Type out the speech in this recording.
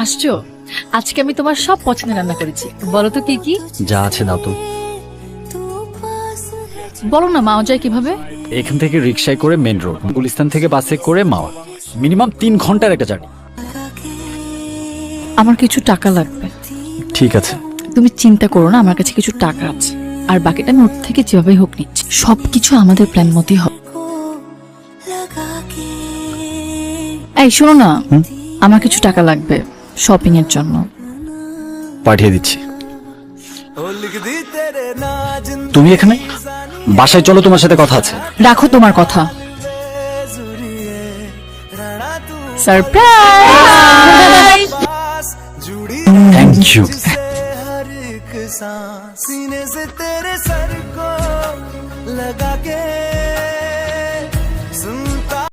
আসছো, আজকে আমি তোমার সব পছন্দের রান্না করেছি। বলো তো কি কি? যা আছে দাও তো। বলো না মাও যায় কিভাবে? এখান থেকে রিক্সায় করে মেন রোড, গুলিস্তান থেকে বাসে করে মাওয়া, মিনিমাম 3 ঘন্টার একটা জার্নি। আমার কিছু টাকা লাগবে। ঠিক আছে। তুমি চিন্তা করো না, আমার কাছে কিছু টাকা আছে, আর বাকিটা আমি ওর থেকে যেভাবেই হোক নিচ্ছি। সবকিছু আমাদের প্ল্যান মতোই হবে। এই শোনো না, আমার কিছু টাকা লাগবে শপিং এর জন্য। পাঠিয়ে দিচ্ছি। তুমি এখানে? বাসায় চলো, তোমার সাথে কথা আছে। রাখো তোমার কথা। সারপ্রাইজ! Thank you.